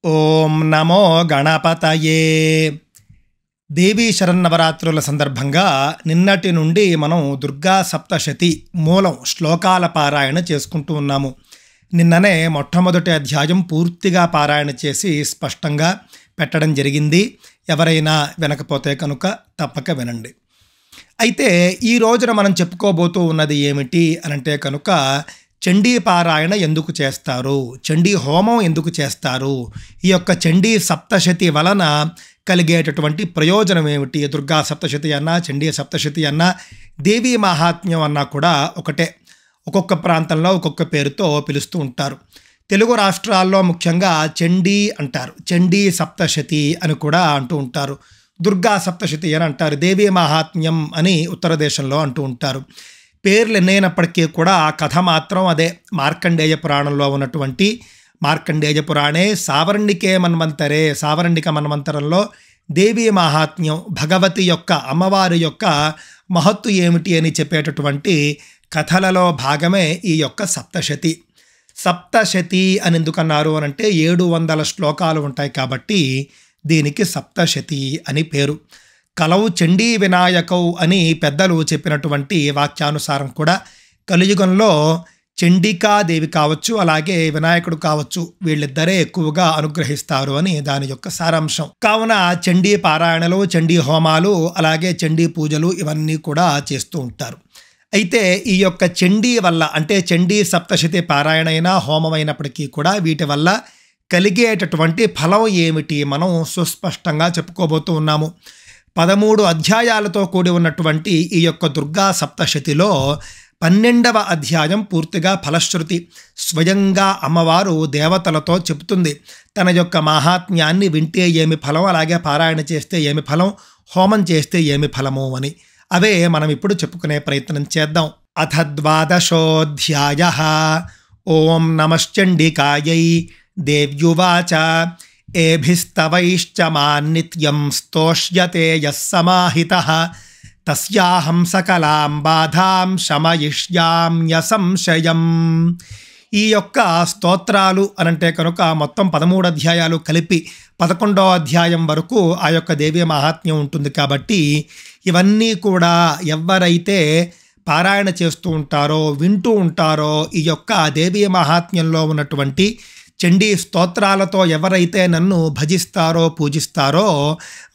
ఓం నమో గణపతయే. దేవీ శరన్నవరాత్రుల సందర్భంగా నిన్నటి నుండి మనం దుర్గా సప్తశతి మూలం శ్లోకాల పారాయణ చేసుకుంటూ ఉన్నాము. నిన్ననే మొట్టమొదటి అధ్యాయం పూర్తిగా పారాయణ చేసి స్పష్టంగా పెట్టడం జరిగింది. ఎవరైనా వినకపోతే కనుక తప్పక వినండి. అయితే ఈ రోజున మనం చెప్పుకోబోతూ ఉన్నది ఏమిటి అనంటే కనుక చండీ పారాయణ ఎందుకు చేస్తారు, చండీ హోమం ఎందుకు చేస్తారు, ఈ యొక్క చండీ సప్తశతి వలన కలిగేటటువంటి ప్రయోజనం ఏమిటి. దుర్గా సప్తశతి అన్నా, చండీ సప్తశతి అన్నా, దేవీ మహాత్మ్యం అన్నా కూడా ఒకటే. ఒక్కొక్క ప్రాంతంలో ఒక్కొక్క పేరుతో పిలుస్తూ ఉంటారు. తెలుగు రాష్ట్రాల్లో ముఖ్యంగా చండీ అంటారు, చండీ సప్తశతి అని కూడా అంటూ ఉంటారు. దుర్గా సప్తశతి అని అంటారు, దేవీ మహాత్మ్యం అని ఉత్తర దేశంలో అంటూ ఉంటారు. పేర్లు ఎన్నైనప్పటికీ కూడా కథ మాత్రం అదే. మార్కండేయ పురాణంలో ఉన్నటువంటి మార్కండేయ పురాణే సావర్ణికే మన్వంతరే, సావర్ణిక మన్వంతరంలో దేవీ మహాత్మ్యం, భగవతి యొక్క అమ్మవారి యొక్క మహత్తు ఏమిటి అని చెప్పేటటువంటి కథలలో భాగమే ఈ యొక్క సప్తశతి. సప్తశతి అని ఎందుకన్నారు అనంటే 700 శ్లోకాలు ఉంటాయి కాబట్టి దీనికి సప్తశతి అని పేరు. కలౌ చండీ వినాయకౌ అని పెద్దలు చెప్పినటువంటి వాక్యానుసారం కూడా కలియుగంలో చండికాదేవి కావచ్చు, అలాగే వినాయకుడు కావచ్చు, వీళ్ళిద్దరే ఎక్కువగా అనుగ్రహిస్తారు అని దాని యొక్క సారాంశం. కావున చండీ పారాయణలు, చండీ హోమాలు, అలాగే చండీ పూజలు ఇవన్నీ కూడా చేస్తూ ఉంటారు. అయితే ఈ యొక్క చండీ వల్ల అంటే చండీ సప్తశతి పారాయణ అయినా హోమమైనప్పటికీ కూడా వీటి వల్ల కలిగేటటువంటి ఫలం ఏమిటి మనం సుస్పష్టంగా చెప్పుకోబోతూ ఉన్నాము. 13 అధ్యాయాలతో కూడి ఉన్నటువంటి ఈ యొక్క దుర్గా సప్తశతిలో 12వ అధ్యాయం పూర్తిగా ఫలశ్రుతి. స్వయంగా అమ్మవారు దేవతలతో చెబుతుంది తన యొక్క మహాత్మ్యాన్ని. వింటే ఏమి ఫలం, అలాగే పారాయణ చేస్తే ఏమి ఫలం, హోమం చేస్తే ఏమి ఫలము అని. అవే మనం ఇప్పుడు చెప్పుకునే ప్రయత్నం చేద్దాం. అథ 12ోऽధ్యాయః. ఓం నమశ్చండికాయై దేవ్యువాచ ఏభిస్తవైశ్చ మాన్నిత్యం స్తోష్యతే యః సమాహితః తస్యాహం సకలాం బాధాం శమయిష్యామ్యసంశయం. ఈ యొక్క స్తోత్రాలు అనంటే కనుక మొత్తం 13 అధ్యాయాలు కలిపి 11వ అధ్యాయం వరకు ఆ యొక్క దేవీ మహాత్మ్యం ఉంటుంది. కాబట్టి ఇవన్నీ కూడా ఎవరైతే పారాయణ చేస్తూ ఉంటారో, వింటూ ఉంటారో, ఈ యొక్క దేవీ మహాత్మ్యంలో ఉన్నటువంటి చండీ స్తోత్రాలతో ఎవరైతే నన్ను భజిస్తారో, పూజిస్తారో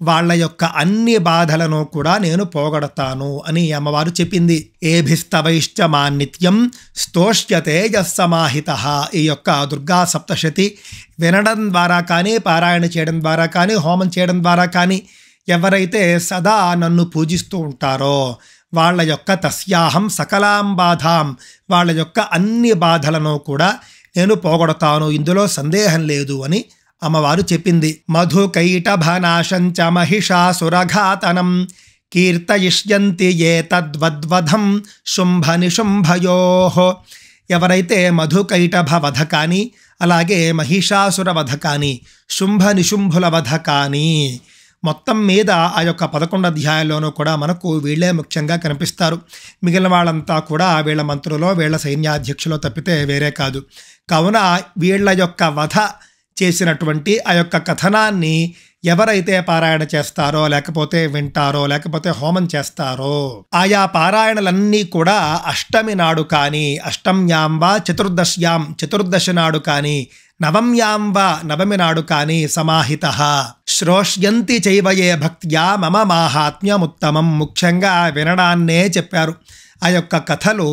వాళ్ళ యొక్క అన్ని బాధలను కూడా నేను పోగొడతాను అని అమ్మవారు చెప్పింది. ఏభిస్తవైశ్చ మాన్నిత్యం స్తోష్యతే యః సమాహితః. ఈ యొక్క దుర్గా సప్తశతి వినడం ద్వారా కానీ, పారాయణ చేయడం ద్వారా కానీ, హోమం చేయడం ద్వారా కానీ ఎవరైతే సదా నన్ను పూజిస్తూ ఉంటారో వాళ్ళ యొక్క తస్యాహం సకలాం బాధాం, వాళ్ళ యొక్క అన్ని బాధలను కూడా నేను పోగొడతాను, ఇందులో సందేహం లేదు అని అమ్మవారు చెప్పింది. మధుకైటభనాశంచ మహిషాసురఘాతనం కీర్తయిష్యంతి ఏ తద్వద్వధం శుంభ నిశుంభయోః. ఎవరైతే మధుకైటభ వధ కానీ, అలాగే మహిషాసుర వధ కానీ, శుంభ నిశుంభుల వధ కానీ, మొత్తం మీద ఆ యొక్క 11 అధ్యాయాల్లోనూ కూడా మనకు వీళ్ళే ముఖ్యంగా కనిపిస్తారు. మిగిలిన వాళ్ళంతా కూడా వీళ్ళ మంత్రులో, వీళ్ళ సైన్యాధ్యక్షులో తప్పితే వేరే కాదు. కావున వీళ్ళ యొక్క వధ చేసినటువంటి ఆ యొక్క కథనాన్ని ఎవరైతే పారాయణ చేస్తారో, లేకపోతే వింటారో, లేకపోతే హోమం చేస్తారో, ఆయా పారాయణలన్నీ కూడా అష్టమి నాడు కానీ, అష్టమ్యాం వా చతుర్దశ్యాం, చతుర్దశి నాడు కానీ, నవమ్యాం వా నవమి నాడు కానీ సమాహితః శ్రోష్యంతి చైవయే భక్త్యా మమ మాహాత్మ్యముత్తమం. ముఖ్యంగా వినడాన్నే చెప్పారు. ఆ యొక్క కథలు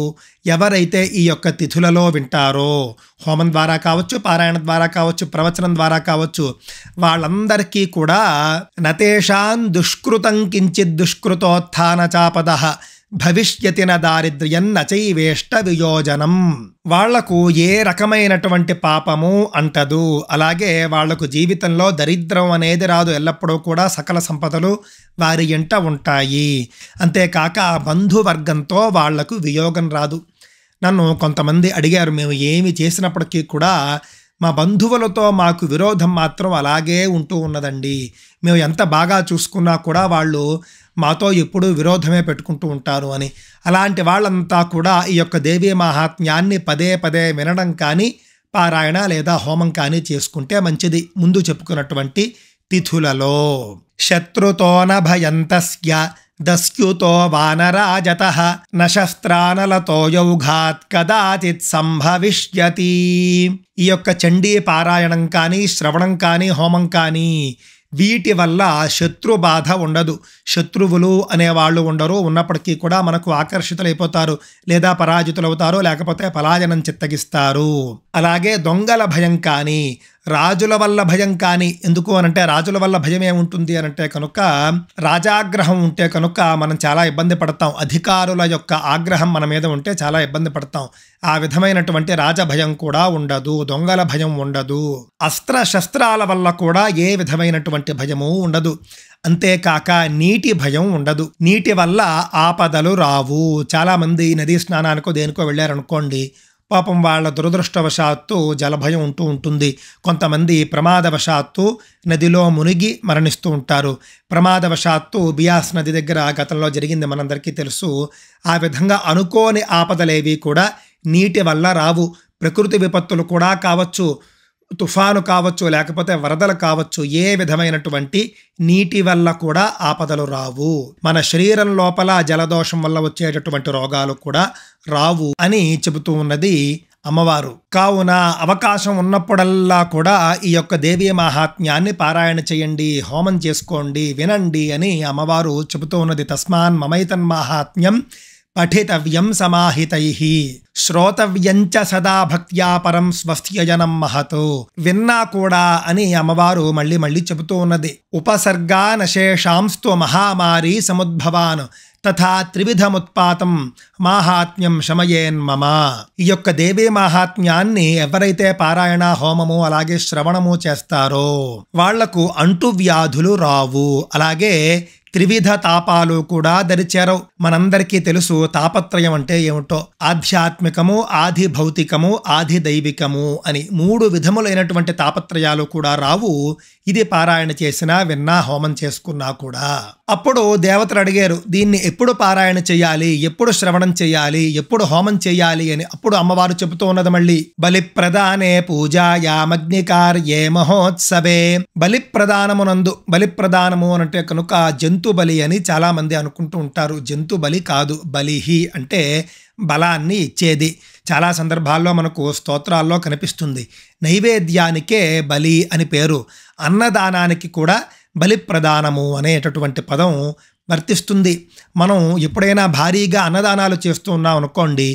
ఎవరైతే ఈ యొక్క తిథులలో వింటారో, హోమం ద్వారా కావచ్చు, పారాయణ ద్వారా కావచ్చు, ప్రవచనం ద్వారా కావచ్చు, వాళ్ళందరికీ కూడా నతేషాం దుష్కృతం కించిత్ దుష్కృతోత్థాన చాపదః భవిష్యతి న దారిద్ర్యం నచైవేష్ట వియోజనం. వాళ్లకు ఏ రకమైనటువంటి పాపము అంటదు, అలాగే వాళ్లకు జీవితంలో దరిద్రం అనేది రాదు. ఎల్లప్పుడూ కూడా సకల సంపదలు వారి ఎంట ఉంటాయి. అంతేకాక బంధువర్గంతో వాళ్లకు వియోగం రాదు. నన్ను కొంతమంది అడిగారు, మేము ఏమి చేసినప్పటికీ కూడా మా బంధువులతో మాకు విరోధం మాత్రం అలాగే ఉంటూ ఉన్నదండి, మేము ఎంత బాగా చూసుకున్నా కూడా వాళ్ళు మాతో ఎప్పుడూ విరోధమే పెట్టుకుంటూ ఉంటారు అని. అలాంటి వాళ్ళంతా కూడా ఈ యొక్క దేవీ మహాత్మ్యాన్ని పదే పదే వినడం కానీ, పారాయణ లేదా హోమం కానీ చేసుకుంటే మంచిది. ముందు చెప్పుకున్నటువంటి తిథులలో శత్రుతో నభయంతస్య దస్యుతో వానరాజతః న శస్త్రానలతో యౌఘాత్ కదాచిత్ సంభవిష్యతి. ఈ యొక్క చండీ పారాయణం కానీ శ్రవణం కానీ హోమం కానీ వీటి వల్ల శత్రు బాధ ఉండదు. శత్రువులు అనేవాళ్ళు ఉండరు. ఉన్నప్పటికీ కూడా మనకు ఆకర్షితులైపోతారు, లేదా పరాజితులవుతారు, లేకపోతే పలాయనం చిత్తగిస్తారు. అలాగే దొంగల భయం కానీ రాజుల వల్ల భయం కానీ. ఎందుకు అనంటే రాజుల వల్ల భయం ఏముంటుంది అనంటే కనుక రాజాగ్రహం ఉంటే కనుక మనం చాలా ఇబ్బంది పడతాం. అధికారుల యొక్క ఆగ్రహం మన మీద ఉంటే చాలా ఇబ్బంది పడతాం. ఆ విధమైనటువంటి రాజభయం కూడా ఉండదు, దొంగల భయం ఉండదు. అస్త్ర శస్త్రాల వల్ల కూడా ఏ విధమైనటువంటి భయము ఉండదు. అంతేకాక నీటి భయం ఉండదు. నీటి వల్ల ఆపదలు రావు. చాలామంది నదీ స్నానానికో దేనికో వెళ్ళారనుకోండి, పాపం వాళ్ళ దురదృష్టవశాత్తు జలభయం ఉంటూ ఉంటుంది. కొంతమంది ప్రమాదవశాత్తు నదిలో మునిగి మరణిస్తూ ఉంటారు. ప్రమాదవశాత్తు బియాస్ నది దగ్గర గతంలో జరిగింది, మనందరికీ తెలుసు. ఆ విధంగా అనుకోని ఆపదలేవి కూడా నీటి వల్ల రావు. ప్రకృతి విపత్తులు కూడా కావచ్చు, తుఫాను కావచ్చు, లేకపోతే వరదలు కావచ్చు, ఏ విధమైనటువంటి నీటి వల్ల కూడా ఆపదలు రావు. మన శరీరం లోపల జలదోషం వల్ల వచ్చేటటువంటి రోగాలు కూడా రావు అని చెబుతూ ఉన్నది అమ్మవారు. కావున అవకాశం ఉన్నప్పుడల్లా కూడా ఈ యొక్క దేవీ మహాత్మ్యాన్ని పారాయణ చేయండి, హోమం చేసుకోండి, వినండి అని అమ్మవారు చెబుతూ ఉన్నది. తస్మాన్ మమైతన్ మహాత్మ్యం పఠితవ్యం సమాహితైః శ్రోతవ్యంచ సదా భక్త్యా పరం స్వస్త్యజనం మహతో. విన్నా కూడా అని అమ్మవారు మళ్ళీ మళ్ళీ చెబుతూ ఉన్నది. ఉపసర్గానశేషాంస్తో మహామారీ సముద్భవాన్ తథా త్రివిధముత్పాతం మాహాత్మ్యం శమయేన్మమ. ఈ యొక్క దేవీ మహాత్మ్యాన్ని ఎవరైతే పారాయణ హోమము అలాగే శ్రవణము చేస్తారో వాళ్లకు అంటువ్యాధులు రావు. అలాగే త్రివిధ తాపాలు కూడా దరిచేరవు. మనందరికీ తెలుసు తాపత్రయం అంటే ఏమిటో. ఆధ్యాత్మికము, ఆది భౌతికము, ఆది దైవికము అని 3 విధములైనటువంటి తాపత్రయాలు కూడా రావు ఇది పారాయణ చేసినా విన్నా హోమం చేసుకున్నా కూడా. అప్పుడు దేవతలు అడిగారు, దీన్ని ఎప్పుడు పారాయణ చేయాలి, ఎప్పుడు శ్రవణం చేయాలి, ఎప్పుడు హోమం చేయాలి అని. అప్పుడు అమ్మవారు చెబుతూ ఉన్నది మళ్ళీ బలిప్రదానే పూజాయామగ్నికార్యే మహోత్సవే. బలిప్రదానమునందు, బలిప్రదానము అంటే కనుక జంతు బలి అని చాలా మంది అనుకుంటూ ఉంటారు. జంతు బలి కాదు, బలిహి అంటే బలాన్ని ఇచ్చేది. చాలా సందర్భాల్లో మనకు స్తోత్రాల్లో కనిపిస్తుంది. నైవేద్యానికే బలి అని పేరు. అన్నదానానికి కూడా బలిప్రదానము అనేటటువంటి పదం వర్తిస్తుంది. మనం ఎప్పుడైనా భారీగా అన్నదానాలు చేస్తూ ఉన్నాం అనుకోండి,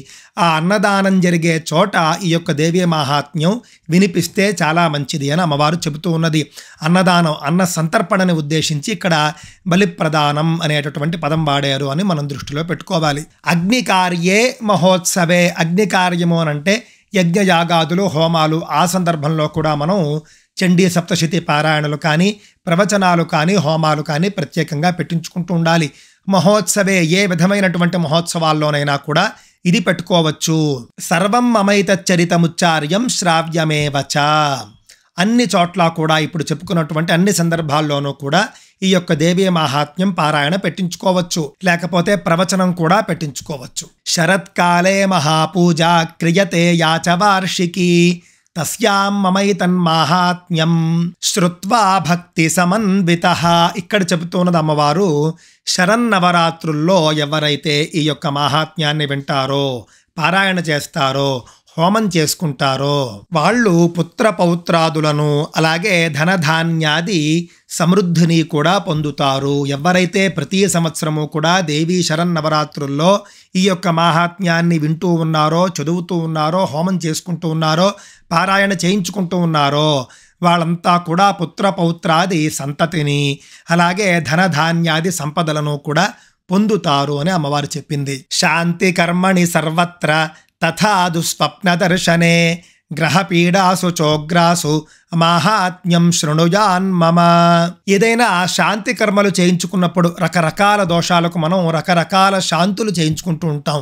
ఆ అన్నదానం జరిగే చోట ఈ యొక్క దేవీ మహాత్మ్యం వినిపిస్తే చాలా మంచిది అని అమ్మవారు చెబుతూ ఉన్నది. అన్నదానం, అన్న సంతర్పణని ఉద్దేశించి ఇక్కడ బలిప్రదానం అనేటటువంటి పదం వాడారు అని మనం దృష్టిలో పెట్టుకోవాలి. అగ్నికార్యే మహోత్సవే. అగ్నికార్యము అనంటే యజ్ఞయాగాదులు, హోమాలు. ఆ సందర్భంలో కూడా మనం చండీ సప్తశతి పారాయణలు కానీ ప్రవచనాలు కానీ హోమాలు కానీ ప్రత్యేకంగా పెట్టించుకుంటూ ఉండాలి. మహోత్సవే, ఏ విధమైనటువంటి మహోత్సవాల్లోనైనా కూడా ఇది పెట్టుకోవచ్చు. సర్వం మమైతచ్చరితముచ్చార్యం శ్రావ్యమేవచ. అన్ని చోట్ల కూడా ఇప్పుడు చెప్పుకున్నటువంటి అన్ని సందర్భాల్లోనూ కూడా ఈ యొక్క దేవీ మహాత్మ్యం పారాయణ పెట్టించుకోవచ్చు, లేకపోతే ప్రవచనం కూడా పెట్టించుకోవచ్చు. శరత్కాలే మహాపూజ క్రియతే యాచ వార్షికీ తస్యాం మమైతన్మాహాత్మ్యం శ్రుత్వా భక్తి సమన్వితః. ఇక్కడ చెబుతున్నది అమ్మవారు, శరన్నవరాత్రుల్లో ఎవరైతే ఈ యొక్క మహాత్మ్యాన్ని వింటారో, పారాయణ చేస్తారో, హోమం చేసుకుంటారో వాళ్ళు పుత్ర పౌత్రాదులను అలాగే ధనధాన్యాది సమృద్ధిని కూడా పొందుతారు. ఎవరైతే ప్రతి సంవత్సరము కూడా దేవీ శరన్నవరాత్రుల్లో ఈ యొక్క మహాత్మ్యాన్ని వింటూ ఉన్నారో, చదువుతూ ఉన్నారో, హోమం చేసుకుంటూ ఉన్నారో, పారాయణ చేయించుకుంటూ ఉన్నారో వాళ్ళంతా కూడా పుత్ర పౌత్రాది సంతతిని అలాగే ధనధాన్యాది సంపదలను కూడా పొందుతారు అని అమ్మవారు చెప్పింది. శాంతి కర్మణి సర్వత్ర తథా దుస్వప్న దర్శనే గ్రహపీడాసు చోగ్రాసు మాహాత్మ్యం శృణుయాన్ మమ. ఏదైనా శాంతి కర్మలు చేయించుకున్నప్పుడు రకరకాల దోషాలకు మనం రకరకాల శాంతులు చేయించుకుంటూ ఉంటాం.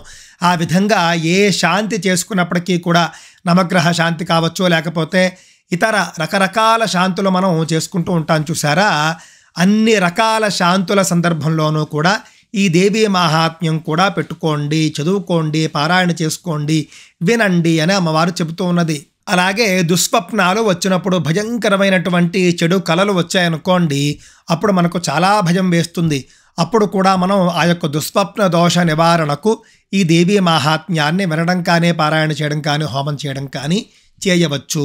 ఆ విధంగా ఏ శాంతి చేసుకున్నప్పటికీ కూడా నవగ్రహ శాంతి కావచ్చు, లేకపోతే ఇతర రకరకాల శాంతులు మనం చేసుకుంటూ ఉంటాం చూసారా. అన్ని రకాల శాంతుల సందర్భంలోనూ కూడా ఈ దేవీ మహాత్మ్యం కూడా పెట్టుకోండి, చదువుకోండి, పారాయణ చేసుకోండి, వినండి అని అమ్మవారు చెబుతూ ఉన్నది. అలాగే దుస్వప్నాలు వచ్చినప్పుడు భయంకరమైనటువంటి చెడు కలలు వచ్చాయనుకోండి, అప్పుడు మనకు చాలా భయం వేస్తుంది. అప్పుడు కూడా మనం ఆ యొక్క దుస్వప్న దోష నివారణకు ఈ దేవీ మాహాత్మ్యాన్ని వినడం కానీ, పారాయణ చేయడం కానీ, హోమం చేయడం కానీ చేయవచ్చు.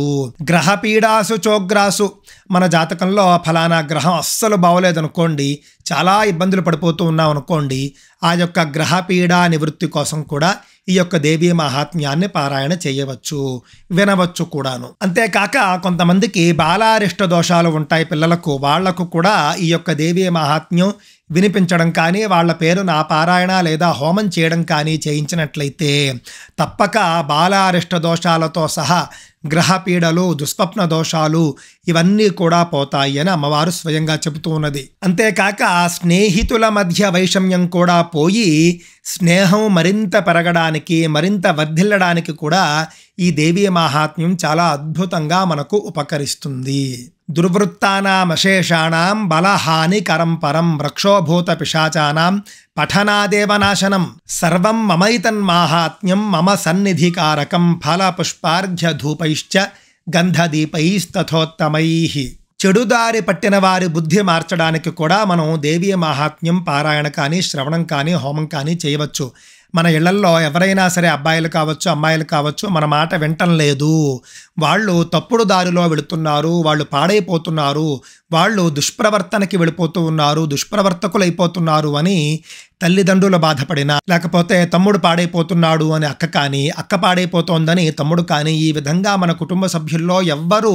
గ్రహపీడాసు చోగ్రాసు, మన జాతకంలో ఫలానా గ్రహం అస్సలు బాగోలేదనుకోండి, చాలా ఇబ్బందులు పడిపోతూ ఉన్నాం అనుకోండి, ఆ యొక్క గ్రహపీడ నివృత్తి కోసం కూడా ఈ యొక్క దేవీ మహాత్మ్యాన్ని పారాయణ చేయవచ్చు, వినవచ్చు కూడాను. అంతేకాక కొంతమందికి బాలారిష్ట దోషాలు ఉంటాయి పిల్లలకు, వాళ్లకు కూడా ఈ యొక్క దేవీ మహాత్మ్యం వినిపించడం కానీ, వాళ్ళ పేరున పారాయణ లేదా హోమం చేయడం కానీ చేయించినట్లయితే తప్పక బాలారిష్ట దోషాలతో సహా గ్రహపీడలు, దుస్వప్న దోషాలు ఇవన్నీ కూడా పోతాయి అని అమ్మవారు స్వయంగా చెబుతూ ఉన్నది. అంతేకాక స్నేహితుల మధ్య వైషమ్యం కూడా పోయి స్నేహం మరింత పెరగడానికి, మరింత వర్ధిల్లడానికి కూడా ఈ దేవీ మహాత్మ్యం చాలా అద్భుతంగా మనకు ఉపకరిస్తుంది. దుర్వృత్తానామశేషాణం బలహానికరం పరం వృక్షోభూత పిశాచానాం పఠనాదేవనాశనం సర్వం మమైతన్మాహాత్మ్యం మమ సన్నిధికారకం ఫల పుష్పార్ఘ్య ధూపైశ్చ గంధదీపైస్తథోత్తమై. చెడుదారి పట్టిన వారి బుద్ధి మార్చడానికి కూడా మనం దేవీ మహాత్మ్యం పారాయణ కానీ, శ్రవణం కానీ, హోమం కానీ చేయవచ్చు. మన ఇళ్లల్లో ఎవరైనా సరే అబ్బాయిలు కావచ్చు, అమ్మాయిలు కావచ్చు, మన మాట వింటం లేదు, వాళ్ళు తప్పుడు దారిలో వెళుతున్నారు, వాళ్ళు పాడైపోతున్నారు, వాళ్ళు దుష్ప్రవర్తనకి వెళ్ళిపోతూ ఉన్నారు, దుష్ప్రవర్తకులు అయిపోతున్నారు అని తల్లిదండ్రులు బాధపడినా, లేకపోతే తమ్ముడు పాడైపోతున్నాడు అని అక్క కానీ, అక్క పాడైపోతోందని తమ్ముడు కానీ, ఈ విధంగా మన కుటుంబ సభ్యుల్లో ఎవ్వరూ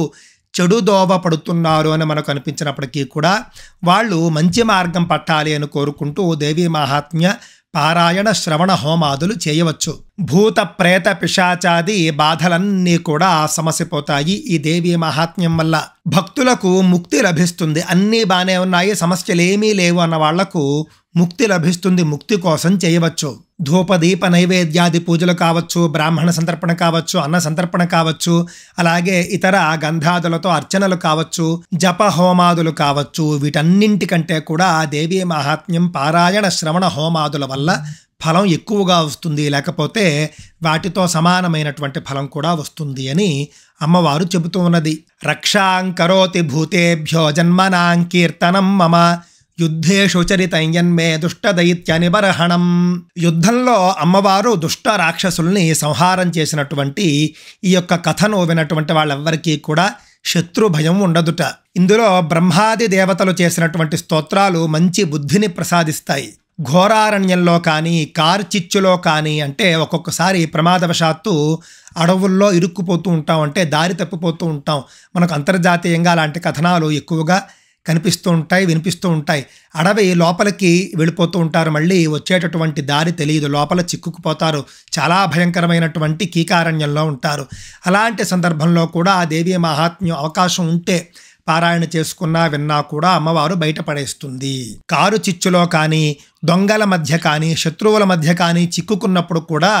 చెడు దోవ పడుతున్నారు అని మనకు అనిపించినప్పటికీ కూడా వాళ్ళు మంచి మార్గం పట్టాలి అని కోరుకుంటూ దేవీ మహాత్మ్య పారాయణ, శ్రవణ హోమాదులు చేయవచ్చు. భూత ప్రేత పిశాచాది బాధలన్నీ కూడా సమసిపోతాయి ఈ దేవీ మహాత్మ్యం వల్ల. భక్తులకు ముక్తి లభిస్తుంది. అన్నీ బాగానే ఉన్నాయి, సమస్యలేమీ లేవు అన్న వాళ్లకు ముక్తి లభిస్తుంది. ముక్తి కోసం చేయవచ్చు. ధూపదీప నైవేద్యాది పూజలు కావచ్చు, బ్రాహ్మణ సంతర్పణ కావచ్చు, అన్న సంతర్పణ కావచ్చు, అలాగే ఇతర గంధాదులతో అర్చనలు కావచ్చు, జప హోమాదులు కావచ్చు. వీటన్నింటికంటే కూడా దేవీ మహాత్మ్యం పారాయణ, శ్రవణ హోమాదుల వల్ల ఫలం ఎక్కువగా వస్తుంది, లేకపోతే వాటితో సమానమైనటువంటి ఫలం కూడా వస్తుంది అని అమ్మవారు చెబుతూ ఉన్నది. రక్షాం కరోతి భూతేభ్యో జన్మనాం కీర్తనం మమ యుద్ధేషు చరితయన్మే దుష్ట దైత్య నిబర్హణం. యుద్ధంలో అమ్మవారు దుష్ట రాక్షసుల్ని సంహారం చేసినటువంటి ఈ యొక్క కథను వినటువంటి వాళ్ళెవ్వరికీ కూడా శత్రు భయం ఉండదుట. ఇందులో బ్రహ్మాది దేవతలు చేసినటువంటి స్తోత్రాలు మంచి బుద్ధిని ప్రసాదిస్తాయి. ఘోరారణ్యంలో కానీ, కార్చిచ్చులో కానీ, అంటే ఒక్కొక్కసారి ప్రమాదవశాత్తు అడవుల్లో ఇరుక్కుపోతూ ఉంటాం, అంటే దారి తప్పిపోతూ ఉంటాం. మనకు అంతర్జాతీయంగా అలాంటి కథనాలు ఎక్కువగా కనిపిస్తూ ఉంటాయి, వినిపిస్తూ ఉంటాయి. అడవి లోపలికి వెళ్ళిపోతూ ఉంటారు, మళ్ళీ వచ్చేటటువంటి దారి తెలియదు, లోపల చిక్కుకుపోతారు, చాలా భయంకరమైనటువంటి కీకారణ్యంలో ఉంటారు. అలాంటి సందర్భంలో కూడా ఆ దేవీ మహాత్మ్యం అవకాశం ఉంటే పారాయణ చేసుకున్నా, విన్నా కూడా అమ్మవారు బయటపడేస్తుంది. కారు చిచ్చులో కానీ, దొంగల మధ్య కానీ, శత్రువుల మధ్య కానీ చిక్కుకున్నప్పుడు కూడా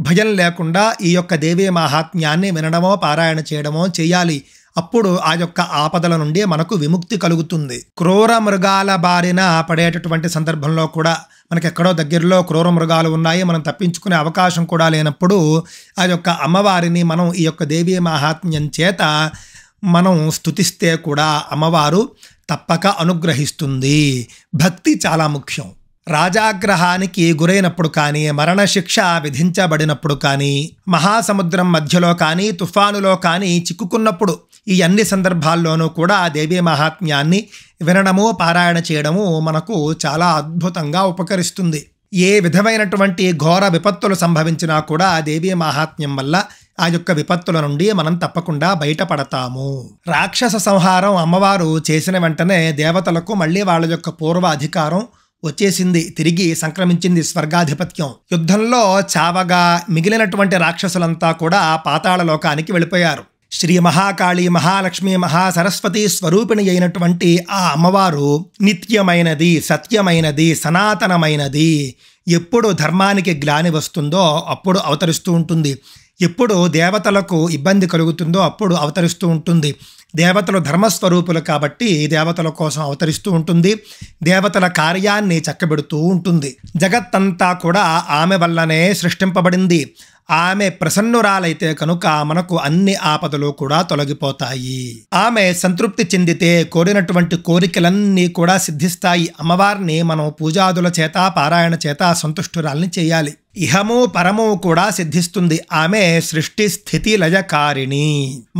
భయం లేకుండా ఈ యొక్క దేవీ మహాత్మ్యాన్ని వినడమో, పారాయణ చేయడమో చేయాలి. అప్పుడు ఆ యొక్క ఆపదల నుండి మనకు విముక్తి కలుగుతుంది. క్రూర మృగాల బారిన పడేటటువంటి సందర్భంలో కూడా, మనకి ఎక్కడో దగ్గరలో క్రూర మృగాలు ఉన్నాయి, మనం తప్పించుకునే అవకాశం కూడా లేనప్పుడు ఆ యొక్క అమ్మవారిని మనం ఈ యొక్క దేవీ మహాత్మ్యం చేత మనం స్తుతిస్తే కూడా అమ్మవారు తప్పక అనుగ్రహిస్తుంది. భక్తి చాలా ముఖ్యం. రాజాగ్రహానికి గురైనప్పుడు కానీ, మరణశిక్ష విధించబడినప్పుడు కానీ, మహాసముద్రం మధ్యలో కానీ, తుఫానులో కానీ చిక్కుకున్నప్పుడు, ఈ అన్ని సందర్భాల్లోనూ కూడా దేవీ మహాత్మ్యాన్ని వినడము, పారాయణ చేయడము మనకు చాలా అద్భుతంగా ఉపకరిస్తుంది. ఏ విధమైనటువంటి ఘోర విపత్తులు సంభవించినా కూడా దేవీ మహాత్మ్యం వల్ల ఆ యొక్క విపత్తుల నుండి మనం తప్పకుండా బయటపడతాము. రాక్షస సంహారం అమ్మవారు చేసిన వెంటనే దేవతలకు మళ్ళీ వాళ్ళ యొక్క పూర్వ అధికారం వచ్చేసింది, తిరిగి సంక్రమించింది స్వర్గాధిపత్యం. యుద్ధంలో చావగా మిగిలినటువంటి రాక్షసులంతా కూడా పాతాళ లోకానికి వెళ్ళిపోయారు. శ్రీ మహాకాళి, మహాలక్ష్మి, మహాసరస్వతి స్వరూపిణి అయినటువంటి ఆ అమ్మవారు నిత్యమైనది, సత్యమైనది, సనాతనమైనది. ఎప్పుడు ధర్మానికి గ్లాని వస్తుందో అప్పుడు అవతరిస్తూ ఉంటుంది. ఎప్పుడు దేవతలకు ఇబ్బంది కలుగుతుందో అప్పుడు అవతరిస్తూ ఉంటుంది. దేవతలు ధర్మస్వరూపులు కాబట్టి దేవతల కోసం అవతరిస్తూ ఉంటుంది. దేవతల కార్యాన్ని చక్కబెడుతూ ఉంటుంది. జగత్తంతా కూడా ఆమె వల్లనే సృష్టింపబడింది. ఆమె ప్రసన్నురాలైతే కనుక మనకు అన్ని ఆపదలు కూడా తొలగిపోతాయి. ఆమె సంతృప్తి చెందితే కోరినటువంటి కోరికలన్నీ కూడా సిద్ధిస్తాయి. అమ్మవారిని మనం పూజాదుల చేత పారాయణ చేత సంతుష్టురాల్ని చేయాలి. ఇహము పరము కూడా సిద్ధిస్తుంది. ఆమె సృష్టి స్థితి లయకారిణి.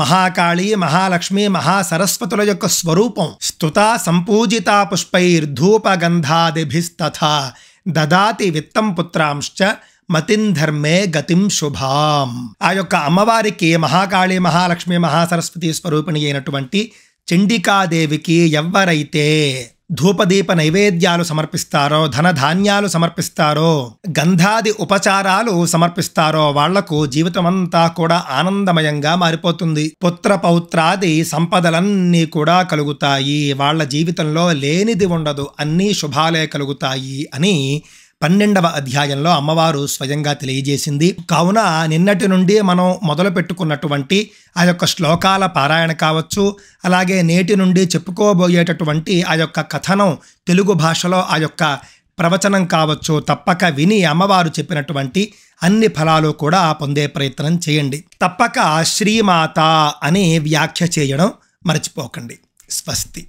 మహాకాళి, మహాలక్ష్మి, మహాసరస్వతుల యొక్క స్వరూపం. స్తుత సంపూజిత పుష్పైర్ధూపగంధాదిభిస్తథా దదాతి విత్తం పుత్రాంశ్చ మతింధర్మే గతిం శుభాం. ఆ యొక్క అమ్మవారికి మహాకాళి, మహాలక్ష్మి, మహాసరస్వతి స్వరూపిణి అయినటువంటి చండికాదేవికి ఎవరైతే ధూపదీప నైవేద్యాలు సమర్పిస్తారో, ధనధాన్యాలు సమర్పిస్తారో, గంధాది ఉపచారాలు సమర్పిస్తారో వాళ్లకు జీవితమంతా కూడా ఆనందమయంగా మారిపోతుంది. పుత్ర పౌత్రాది సంపదలన్నీ కూడా కలుగుతాయి. వాళ్ళ జీవితంలో లేనిది ఉండదు, అన్నీ శుభాలే కలుగుతాయి అని 12వ అధ్యాయంలో అమ్మవారు స్వయంగా తెలియజేసింది. కావున నిన్నటి నుండి మనం మొదలు పెట్టుకున్నటువంటి ఆ యొక్క శ్లోకాల పారాయణ కావచ్చు, అలాగే నేటి నుండి చెప్పుకోబోయేటటువంటి ఆ యొక్క కథనం తెలుగు భాషలో ఆ యొక్క ప్రవచనం కావచ్చు, తప్పక విని అమ్మవారు చెప్పినటువంటి అన్ని ఫలాలు కూడా పొందే ప్రయత్నం చేయండి. తప్పక శ్రీమాత అని వ్యాఖ్య చేయడం మర్చిపోకండి. స్వస్తి.